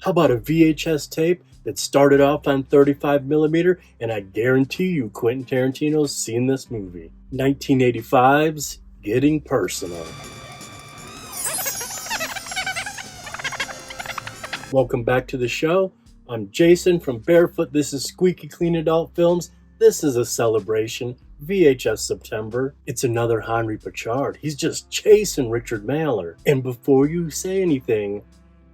How about a VHS tape that started off on 35mm, and I guarantee you Quentin Tarantino's seen this movie. 1985's Getting Personal. Welcome back to the show. I'm Jason from Barefoot. This is Squeaky Clean Adult Films. This is a celebration. VHSeptember. It's another Henri Pachard. He's just chasing Richard Mallor. And before you say anything,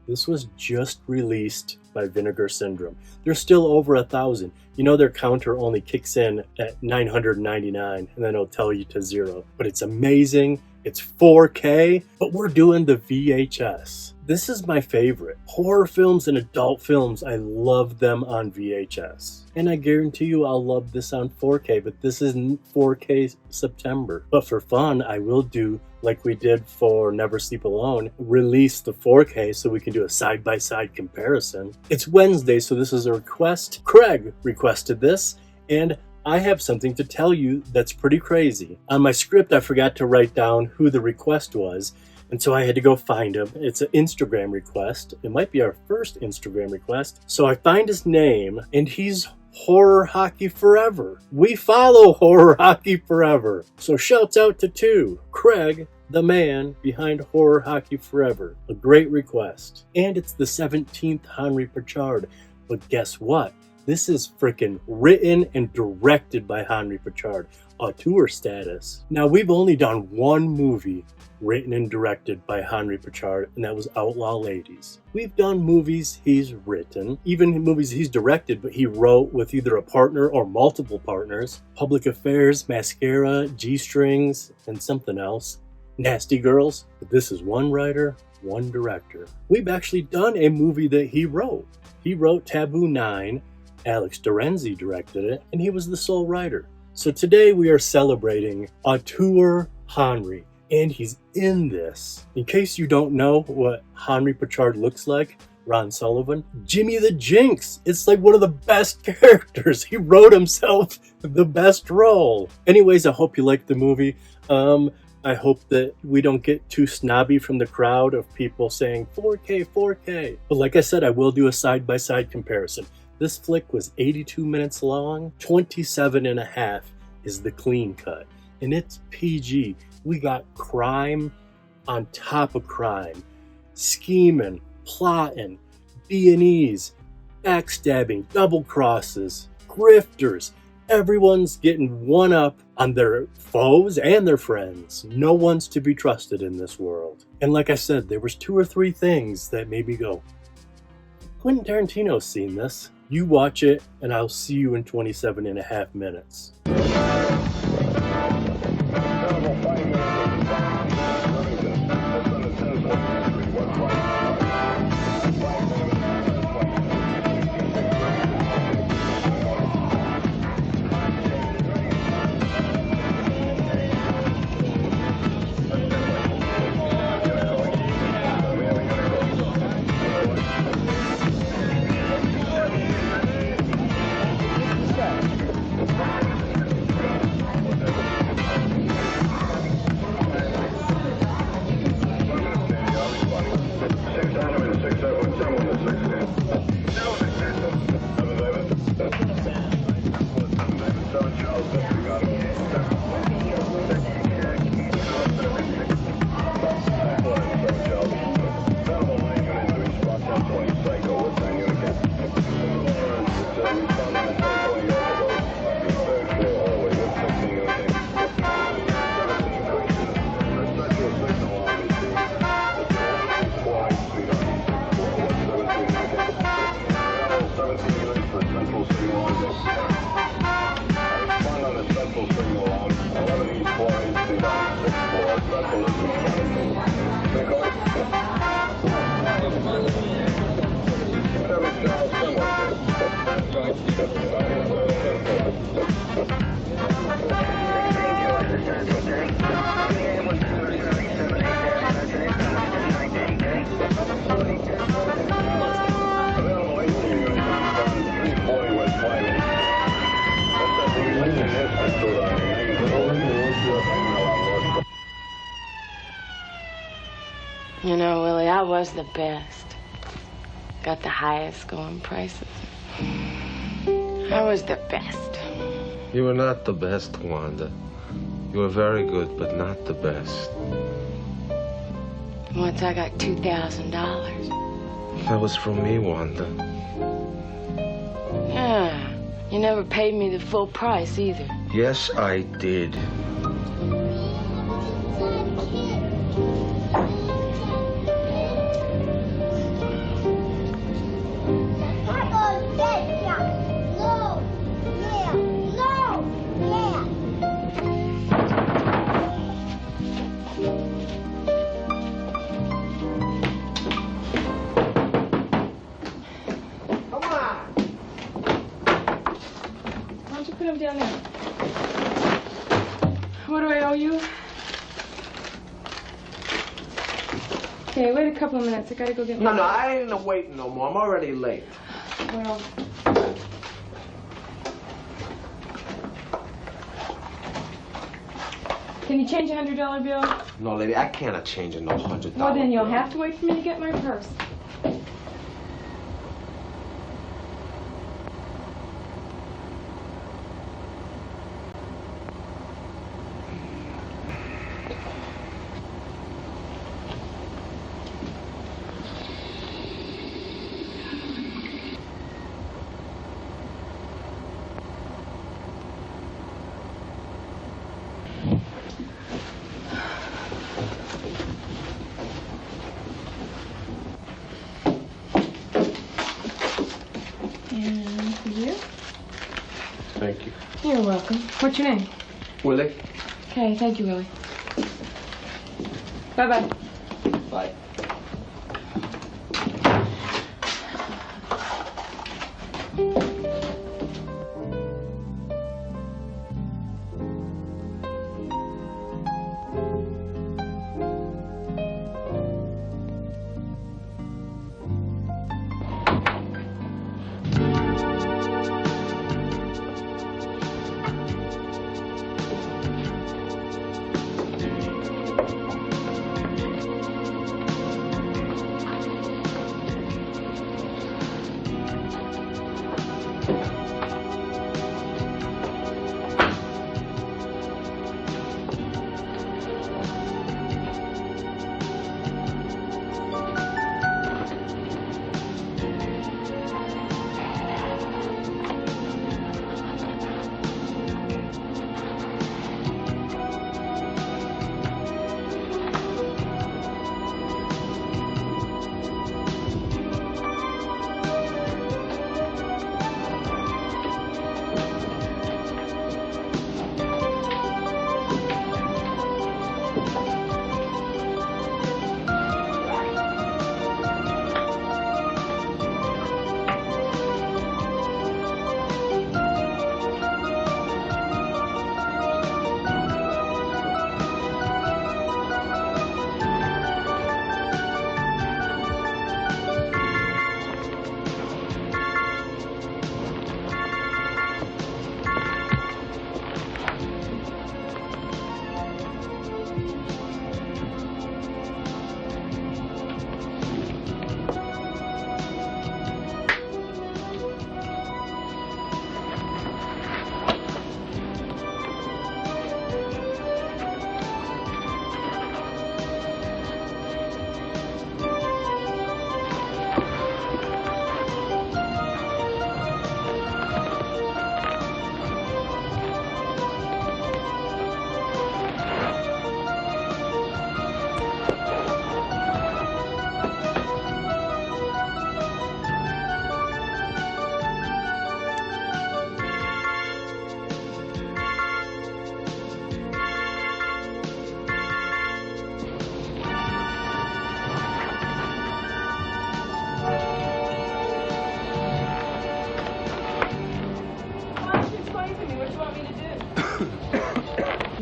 this was just released by Vinegar Syndrome. There's still over 1,000. You know their counter only kicks in at 999 and then it'll tell you to 0. But it's amazing. It's 4K, but we're doing the VHS. This is my favorite. Horror films and adult films, I love them on VHS. And I guarantee you I'll love this on 4K, but this isn't 4K September. But for fun, I will do, like we did for Never Sleep Alone, release the 4K so we can do a side-by-side comparison. It's Wednesday, so this is a request. Craig requested this, and I have something to tell you that's pretty crazy. On my script, I forgot to write down who the request was, and so I had to go find him. It's an Instagram request. It might be our first Instagram request. So I find his name, and he's Horror Hockey Forever. We follow Horror Hockey Forever. So shouts out to two. Craig, the man behind Horror Hockey Forever. A great request. And it's the 17th Henri Pachard. But guess what? This is frickin' written and directed by Henri Pachard. Auteur status. Now, we've only done one movie written and directed by Henri Pachard, and that was Outlaw Ladies. We've done movies he's written, even movies he's directed, but he wrote with either a partner or multiple partners. Public Affairs, Mascara, G-Strings, and something else. Nasty Girls. But this is one writer, one director. We've actually done a movie that he wrote. He wrote Taboo 9. Alex Dorenzi directed it, and he was the sole writer. So today we are celebrating Auteur Henri, and he's in this. In case you don't know what Henri Pachard looks like, Ron Sullivan, Jimmy the Jinx. It's like one of the best characters. He wrote himself the best role. Anyways, I hope you like the movie. I hope that we don't get too snobby from the crowd of people saying 4K, 4K. But like I said, I will do a side-by-side comparison. This flick was 82 minutes long. 27 and a half is the clean cut. And it's PG. We got crime on top of crime. Scheming, plotting, B&Es, backstabbing, double crosses, grifters. Everyone's getting one up on their foes and their friends. No one's to be trusted in this world. And like I said, there was 2 or 3 things that made me go, Quentin Tarantino's seen this. You watch it, and I'll see you in 27 and a half minutes. You know, Willie, I was the best. got the highest going prices. I was the best. You were not the best, Wanda. You were very good, but not the best. Once I got $2,000. That was from me, Wanda. Yeah, you never paid me the full price either. Yes, I did. Down there. What do I owe you? Okay, wait a couple of minutes. I gotta go get my... No, I ain't waiting no more. I'm already late. Well... Can you change a $100 bill? No, lady, I can't change no $100. Well, then you'll have to wait for me to get my purse. And for you? Thank you. You're welcome. What's your name? Willie. Okay, thank you, Willie. Bye-bye. Bye.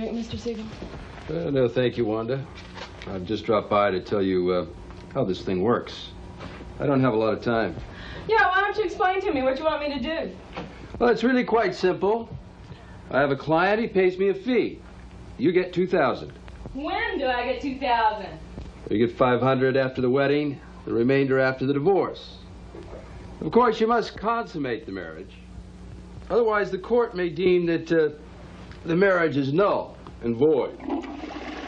Mr. Siegel? No, thank you, Wanda. I've just dropped by to tell you how this thing works. I don't have a lot of time. Yeah, why don't you explain to me what you want me to do? Well, it's really quite simple. I have a client, he pays me a fee. You get $2,000. When do I get $2,000? You get $500 after the wedding, the remainder after the divorce. Of course, you must consummate the marriage. Otherwise, the court may deem that the marriage is null and void.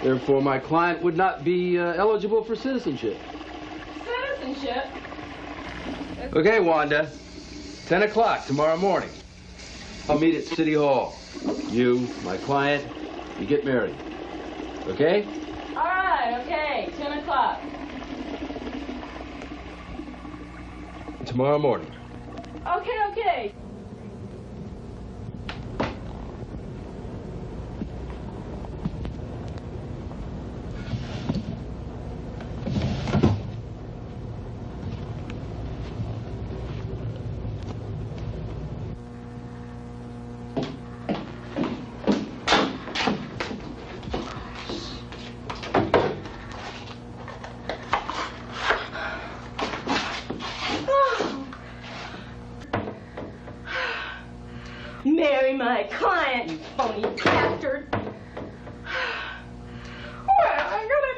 Therefore, my client would not be eligible for citizenship. Citizenship? Okay, Wanda. 10 o'clock tomorrow morning. I'll meet at City Hall. You, my client, we get married. Okay? All right, okay. 10 o'clock. Tomorrow morning. Okay, okay. Marry my client, you phony bastard. What? I gotta...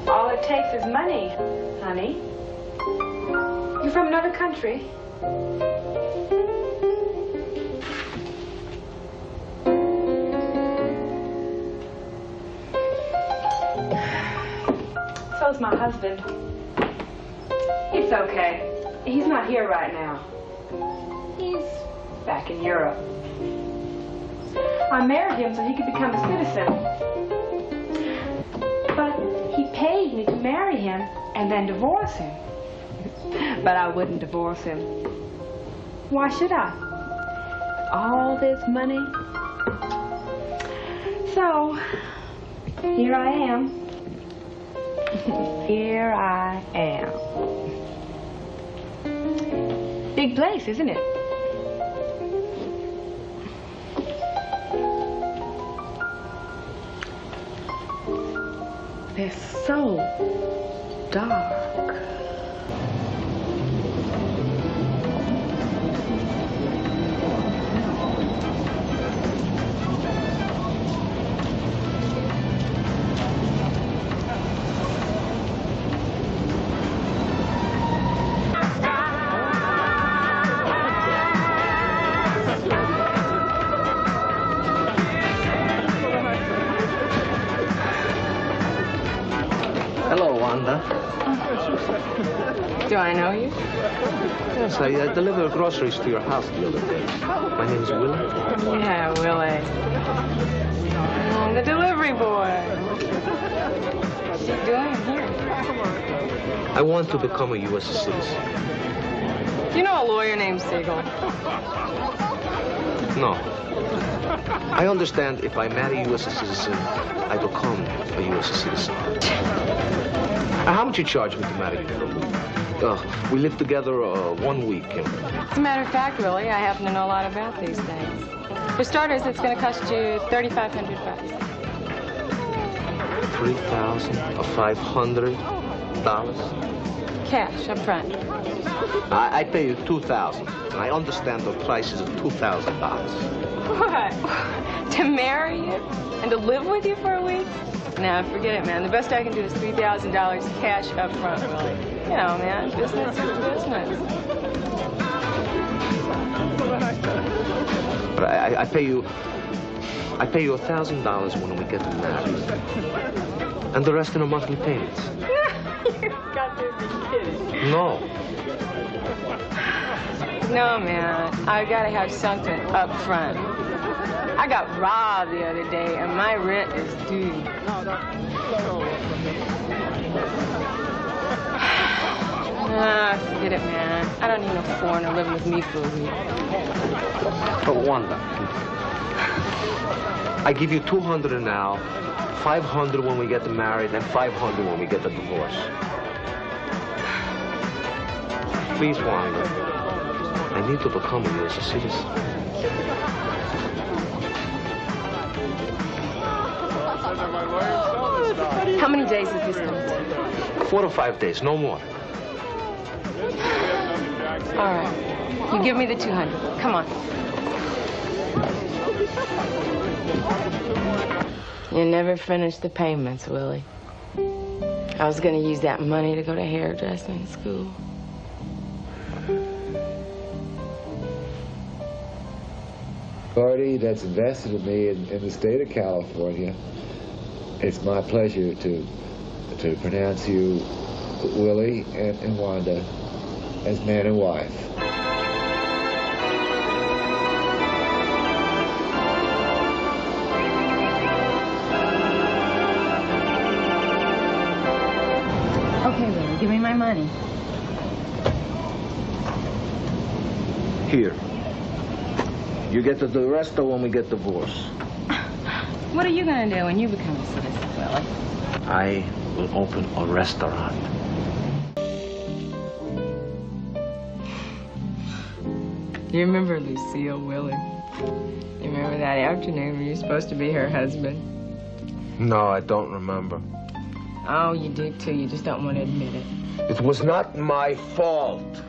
All it takes is money, honey. You're from another country. So's my husband. It's okay. He's not here right now. He's back in Europe. I married him so he could become a citizen. But he paid me to marry him and then divorce him. But I wouldn't divorce him. Why should I? All this money. So, here I am. Here I am. Big place, isn't it? They're so dark. Hello, Wanda. Do I know you? Yes, I delivered groceries to your house the other day. My name is Willie. Yeah, Willie. Oh, the delivery boy. What's he doing here? I want to become a U.S. citizen. Do you know a lawyer named Siegel? No. I understand if I marry a U.S. citizen, I become a U.S. citizen. How much you charge me to marry you? We lived together 1 week. As a matter of fact, Willie, I happen to know a lot about these things. For starters, it's going to cost you $3,500. $3,500? Cash, up front. I pay you $2,000. And I understand the price is $2,000. What? To marry you? And to live with you for a week? Nah, forget it, man. The best I can do is $3,000 cash up front, Willie. You know, man, business is business. But I pay you I pay you $1,000 when we get married. And the rest in a monthly payments. You've got to be kidding. No. No, man. I gotta have something up front. I got robbed the other day, and my rent is due. Forget it, man. I don't need no foreigner living with me for a week. But Wanda, I give you $200 now, $500 when we get married, and $500 when we get the divorce. Please, Wanda, I need to become a U.S. citizen. How many days is this going to take? 4 to 5 days, no more. All right. You give me the 200. Come on. You never finished the payments, Willie. I was going to use that money to go to hairdressing school. Party that's invested in me in the state of California. It's my pleasure to pronounce you, Willie and Wanda, as man and wife. Okay, Willie, give me my money. Here. You get the rest of when we get divorced. What are you going to do when you become a citizen, Willie? I will open a restaurant. You remember Lucille, Willie? You remember that afternoon when you were supposed to be her husband? No, I don't remember. Oh, you do too. You just don't want to admit it. It was not my fault.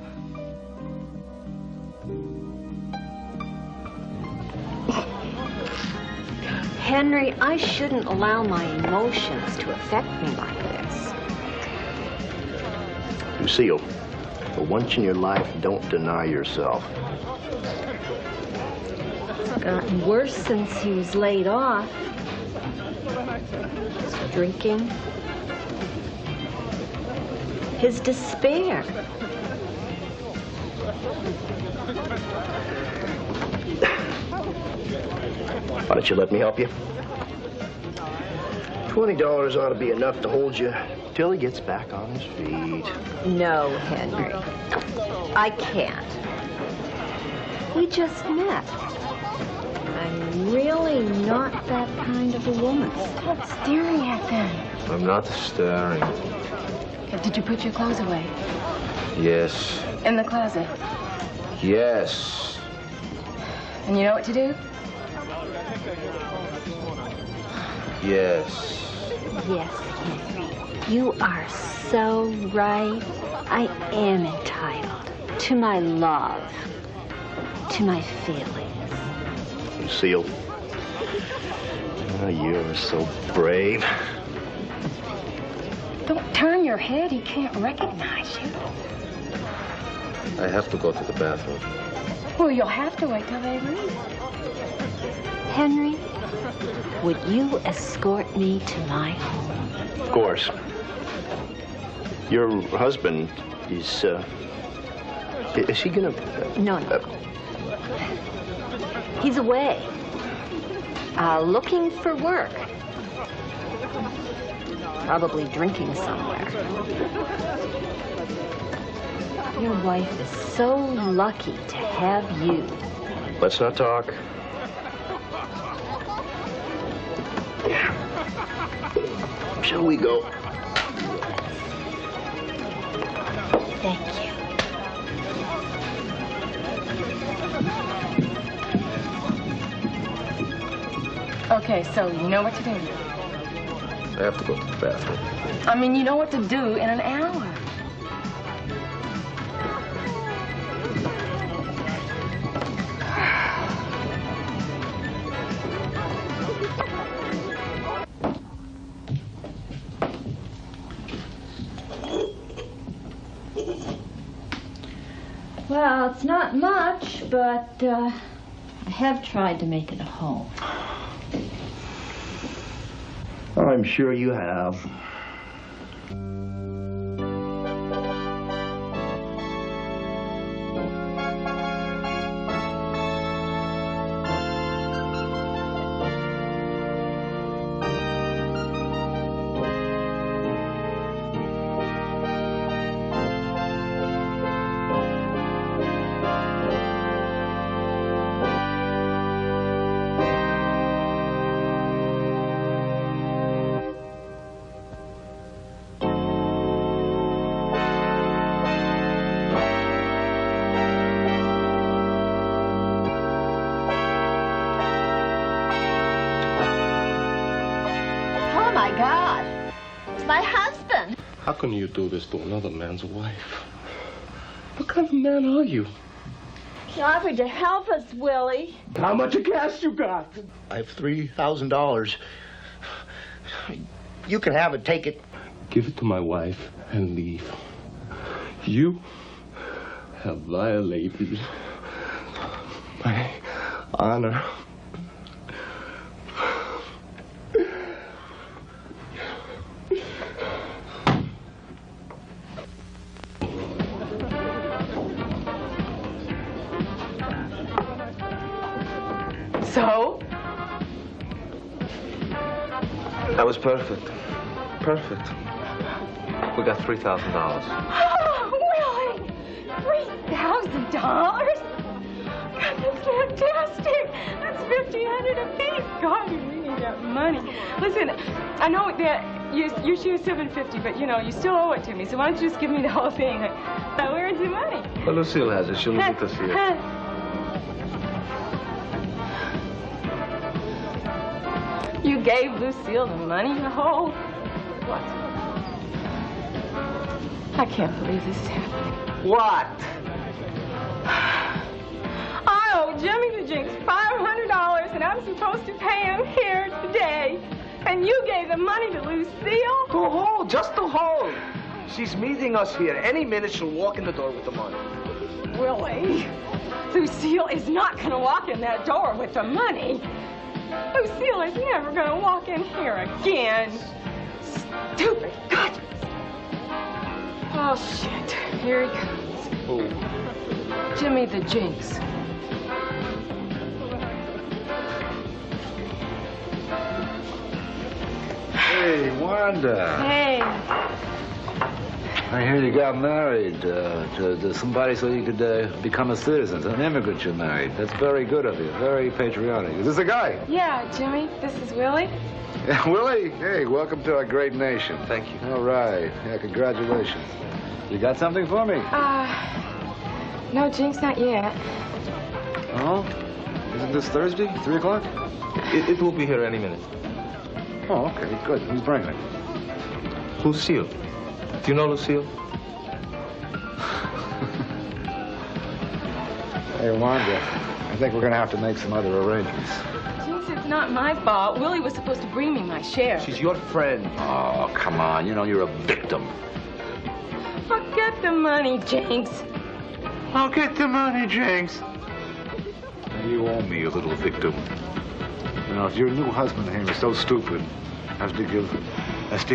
Henry, I shouldn't allow my emotions to affect me like this. Lucille, for once in your life, don't deny yourself. It's gotten worse since he was laid off. His drinking. His despair. Why don't you let me help you? $20 ought to be enough to hold you till he gets back on his feet. No, Henry. I can't. We just met. I'm really not that kind of a woman. Stop staring at them. I'm not staring. Did you put your clothes away? Yes. In the closet? Yes. And you know what to do? Yes. Yes, Henry. You are so right. I am entitled to my love, to my feelings. Lucille, oh, you're so brave. Don't turn your head. He can't recognize you. I have to go to the bathroom. Well, you'll have to wait till they leave. Henry, would you escort me to my home? Of course. Your husband is he gonna... No. He's away. Looking for work. Probably drinking somewhere. Your wife is so lucky to have you. Let's not talk. Shall we go? Thank you. Okay, so you know what to do. I have to go to the bathroom. I mean, you know what to do in an hour. Well, it's not much, but I have tried to make it a home. I'm sure you have. How can you do this to another man's wife? What kind of man are you? You offered to help us, Willie. How much of cash you got? I have $3,000. You can have it, take it. Give it to my wife and leave. You have violated my honor. So? That was perfect. Perfect. We got $3,000. Oh, Willie! $3,000? God, that's fantastic. That's $1,500 apiece. God, we need that money. Listen, I know that you share $750, but you know you still owe it to me. So why don't you just give me the whole thing? Where's the money? Well, Lucille has it. She'll leave it to see it. You gave Lucille the money to hold? What? I can't believe this is happening. What? I owe Jimmy the Jinx $500, and I'm supposed to pay him here today. And you gave the money to Lucille? To hold, just to hold. She's meeting us here. Any minute she'll walk in the door with the money. Willie, Lucille is not going to walk in that door with the money. Lucille is never going to walk in here again. Stupid God. Oh, shit. Here he comes. Who? Jimmy the Jinx. Hey, Wanda. Hey. I hear you got married to somebody so you could become a citizen, an immigrant you married. That's very good of you, very patriotic. Is this a guy? Yeah, Jimmy, this is Willie. Yeah, Willie, hey, welcome to our great nation. Thank you. All right, yeah, congratulations. You got something for me? No, Jinx, not yet. Oh? Isn't this Thursday, 3 o'clock? It will be here any minute. Oh, okay, good. Who's bringing it? Lucille. Do you know Lucille? Hey, Wanda, I think we're going to have to make some other arrangements. Jinx, it's not my fault. Willie was supposed to bring me my share. She's your friend. Oh, come on. You know you're a victim. I'll get the money, Jinx. I'll get the money, Jinx. You owe me, you little victim. Now, if your new husband here is so stupid as to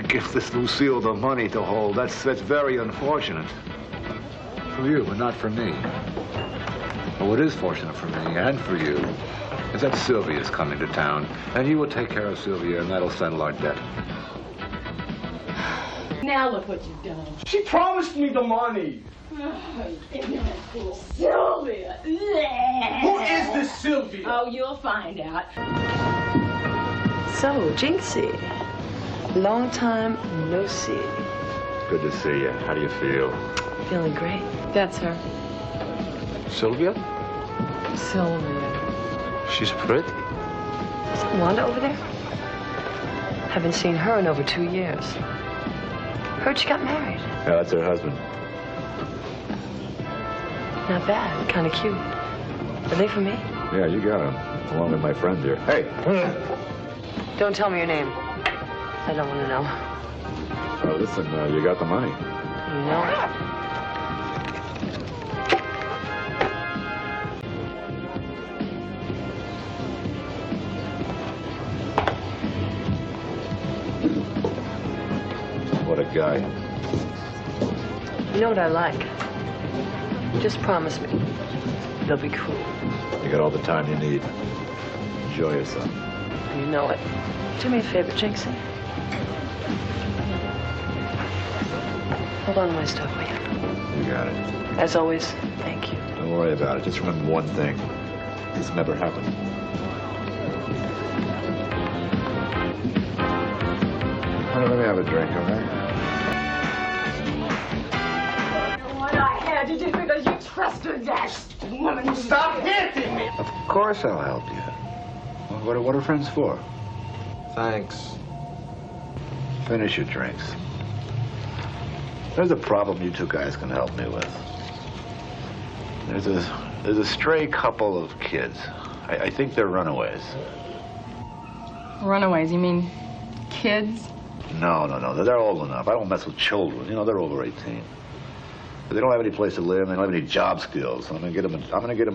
give this Lucille the money to hold, that's very unfortunate. For you, but not for me. But what is fortunate for me and for you is that Sylvia's coming to town, and you will take care of Sylvia, and that'll settle our debt. Now look what you've done. She promised me the money. Oh, ignorant fool. Sylvia. Who is this Sylvia? Oh, you'll find out. So, Jinxie, long time no see. Good to see you. How do you feel? Feeling great. That's her. Sylvia? Sylvia. She's pretty. Is that Wanda over there? Haven't seen her in over 2 years. Heard she got married. Yeah, that's her husband. Not bad. Kind of cute. Are they for me? Yeah, you got him, along with my friend here. Hey! Don't tell me your name. I don't want to know. Well, listen, you got the money. You know it. guy. You know what I like? Just promise me. They'll be cool. You got all the time you need. Enjoy yourself. You know it. Do me a favor, Jinx. Hold on to my stuff, will you? You got it. As always, thank you. Don't worry about it. Just remember one thing. This never happened. Honey, let me have a drink, all right? What I had to do because you trusted that woman. Stop hitting me! Of course I'll help you. Well, what are friends for? Thanks. Finish your drinks. There's a problem you two guys can help me with. There's a stray couple of kids. I think they're runaways. Runaways, you mean kids? No. They're old enough. I don't mess with children. You know, they're over 18. But they don't have any place to live. They don't have any job skills. I'm gonna get them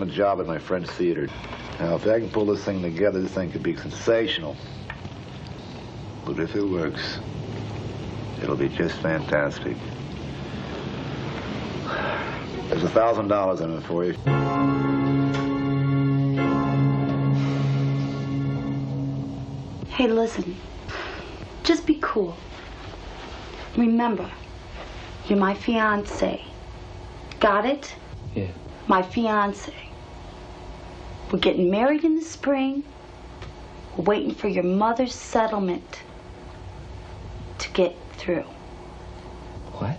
a job at my friend's theater. Now, if I can pull this thing together, this thing could be sensational. But if it works, it'll be just fantastic. There's $1,000 in it for you. Hey, listen. Just be cool. Remember, you're my fiancé. Got it? Yeah. My fiancé. We're getting married in the spring. We're waiting for your mother's settlement to get through. What?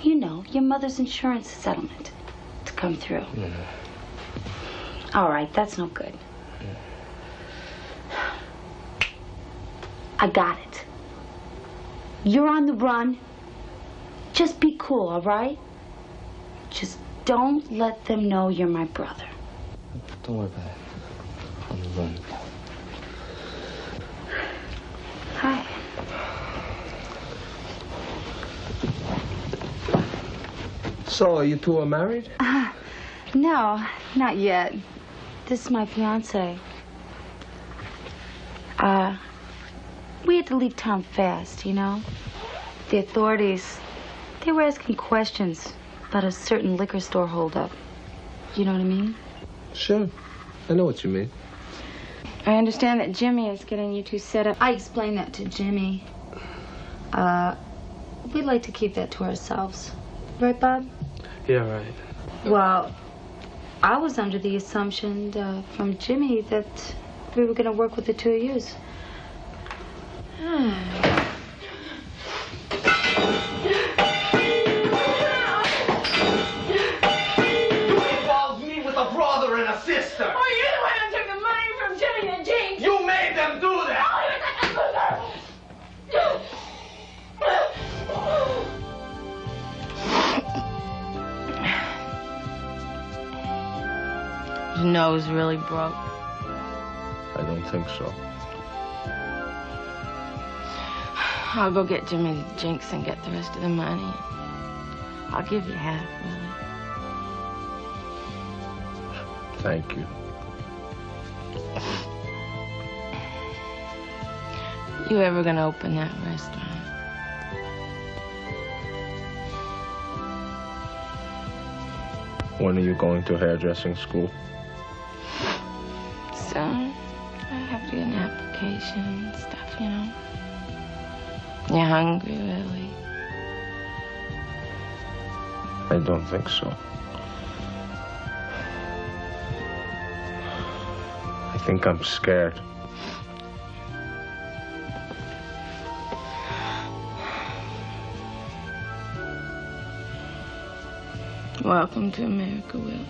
You know, your mother's insurance settlement to come through. Yeah. All right, that's no good. I got it. You're on the run. Just be cool, all right? Just don't let them know you're my brother. Don't worry about it. On the run. Hi. So, you two are married? No, not yet. This is my fiance. We had to leave town fast, you know? The authorities, they were asking questions about a certain liquor store holdup. You know what I mean? Sure. I know what you mean. I understand that Jimmy is getting you two set up. I explained that to Jimmy. We'd like to keep that to ourselves. Right, Bob? Yeah, right. Well, I was under the assumption from Jimmy that we were going to work with the two of yous. His nose really broke. I don't think so. I'll go get Jimmy and Jinx and get the rest of the money. I'll give you half, Willie. Thank you. You ever gonna open that restaurant? When are you going to hairdressing school? Soon. I have to get an application and stuff, you know. You hungry, Willie? I don't think so. I think I'm scared. Welcome to America, Willie.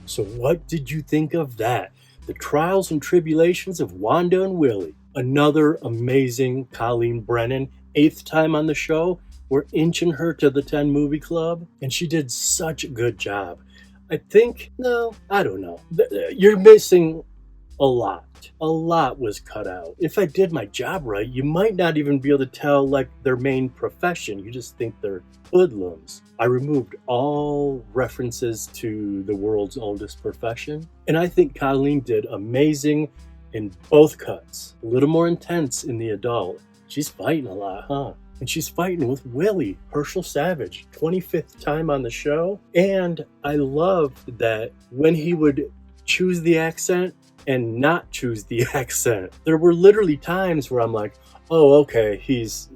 So what did you think of that? The Trials and Tribulations of Wanda and Willie. Another amazing Colleen Brennan, 8th time on the show. We're inching her to the 10 movie club, and she did such a good job. I think, no, I don't know. You're missing a lot. A lot was cut out. If I did my job right, you might not even be able to tell like their main profession. You just think they're hoodlums. I removed all references to the world's oldest profession, and I think Colleen did amazing in both cuts. A little more intense in the adult. She's fighting a lot, huh? And she's fighting with Willie, Herschel Savage, 25th time on the show. And I loved that when he would choose the accent and not choose the accent. There were literally times where I'm like, oh, okay, he's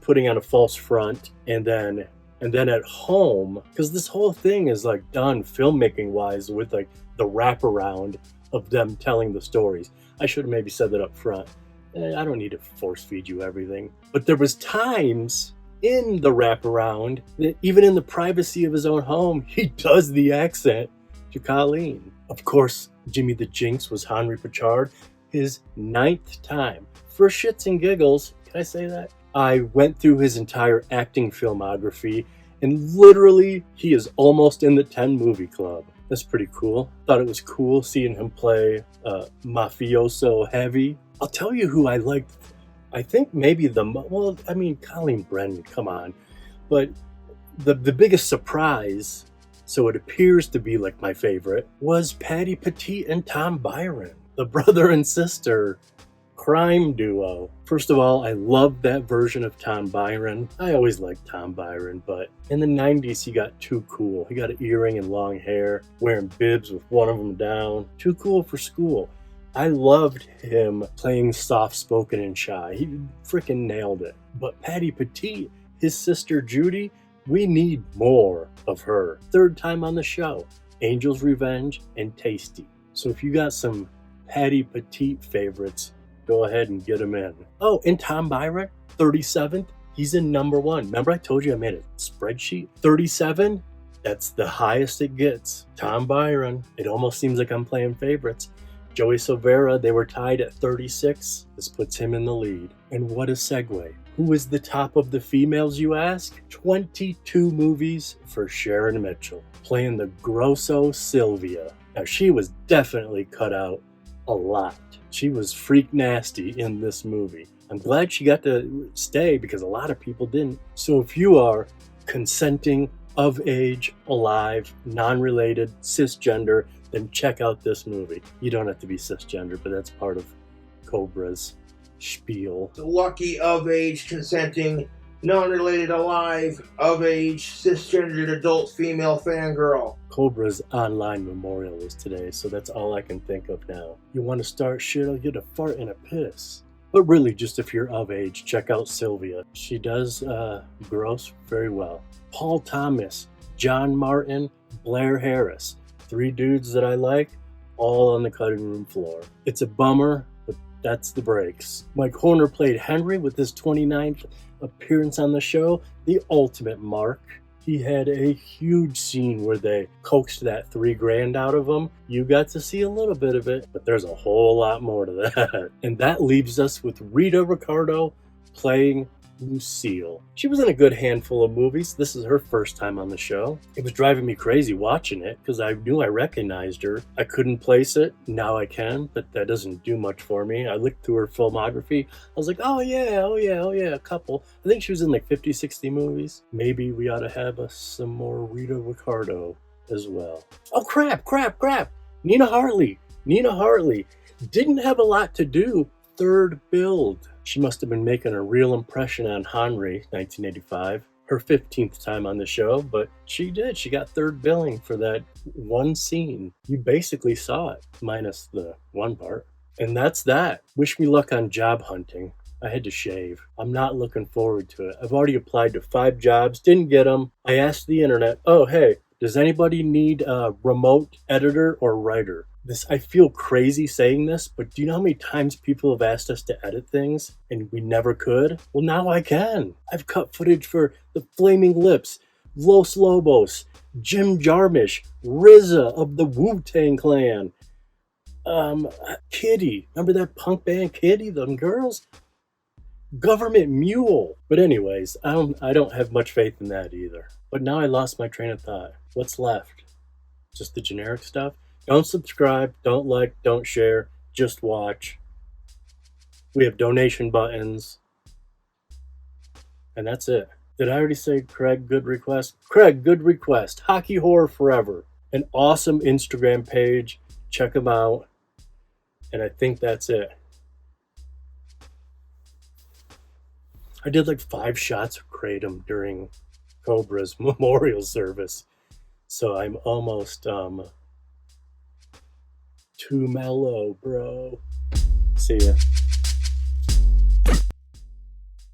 putting on a false front, and then at home, because this whole thing is like done filmmaking wise with like the wraparound of them telling the stories. I should have maybe said that up front. I don't need to force feed you everything. But there was times in the wraparound that even in the privacy of his own home, he does the accent to Colleen. Of course, Jimmy the Jinx was Henri Pachard, his 9th time. For shits and giggles, can I say that? I went through his entire acting filmography, and literally, he is almost in the 10 movie club. That's pretty cool. Thought it was cool seeing him play mafioso heavy. I'll tell you who I liked. I think maybe Colleen Brennan, come on. But the biggest surprise, so it appears to be like my favorite, was Patti Petite and Tom Byron, the brother and sister crime duo. First of all, I loved that version of Tom Byron. I always liked Tom Byron, but in the 90s he got too cool. He got an earring and long hair, wearing bibs with one of them down. Too cool for school. I loved him playing soft-spoken and shy. He freaking nailed it. But Patti Petite, his sister Judy, we need more of her. 3rd time on the show. Angel's Revenge and Tasty. So if you got some Patti Petite favorites, go ahead and get them in. Oh, and Tom Byron, 37th. He's in number 1. Remember I told you I made a spreadsheet? 37, that's the highest it gets. Tom Byron. It almost seems like I'm playing favorites. Joey Silvera, they were tied at 36. This puts him in the lead. And what a segue. Who is the top of the females, you ask? 22 movies for Sharon Mitchell, playing the grosso Sylvia. Now, she was definitely cut out a lot. She was freak nasty in this movie. I'm glad she got to stay because a lot of people didn't. So if you are consenting, of age, alive, non-related, cisgender, then check out this movie. You don't have to be cisgender, but that's part of Cobra's spiel. The lucky, of age, consenting, non-related, alive, of age, cisgendered adult female fangirl. Cobra's online memorial was today, so that's all I can think of now. You want to start shit, I'll get a fart and a piss. But really, just if you're of age, check out Sylvia. She does gross very well. Paul Thomas, Jon Martin, Blair Harris. 3 dudes that I like, all on the cutting room floor. It's a bummer, but that's the breaks. Mike Horner played Henry with his 29th appearance on the show, the ultimate mark. He had a huge scene where they coaxed that $3,000 out of him. You got to see a little bit of it, but there's a whole lot more to that. And that leaves us with Rita Ricardo playing Lucille. She was in a good handful of movies. This is her first time on the show. It was driving me crazy watching it because I knew I recognized her. I couldn't place it. Now I can, but that doesn't do much for me. I looked through her filmography. I was like, oh yeah, a couple. I think she was in like 50, 60 movies. Maybe we ought to have some more Rita Ricardo as well. Oh crap. Nina Hartley didn't have a lot to do. 3rd build. She must have been making a real impression on Henri, 1985. Her 15th time on the show, but she did. She got 3rd billing for that one scene. You basically saw it, minus the one part. And that's that. Wish me luck on job hunting. I had to shave. I'm not looking forward to it. I've already applied to 5 jobs, didn't get them. I asked the internet, oh, hey, does anybody need a remote editor or writer? I feel crazy saying this, but do you know how many times people have asked us to edit things and we never could? Well, now I can. I've cut footage for The Flaming Lips, Los Lobos, Jim Jarmusch, RZA of the Wu-Tang Clan, Kitty. Remember that punk band Kitty, them girls? Government Mule. But anyways, I don't have much faith in that either. But now I lost my train of thought. What's left? Just the generic stuff? Don't subscribe, don't like, don't share, just watch. We have donation buttons. And that's it. Did I already say Craig, good request? Craig, good request. Hockey Horror Forever. An awesome Instagram page. Check them out. And I think that's it. I did like 5 shots of Kratom during Cobra's memorial service. So I'm almost too mellow, bro. See ya.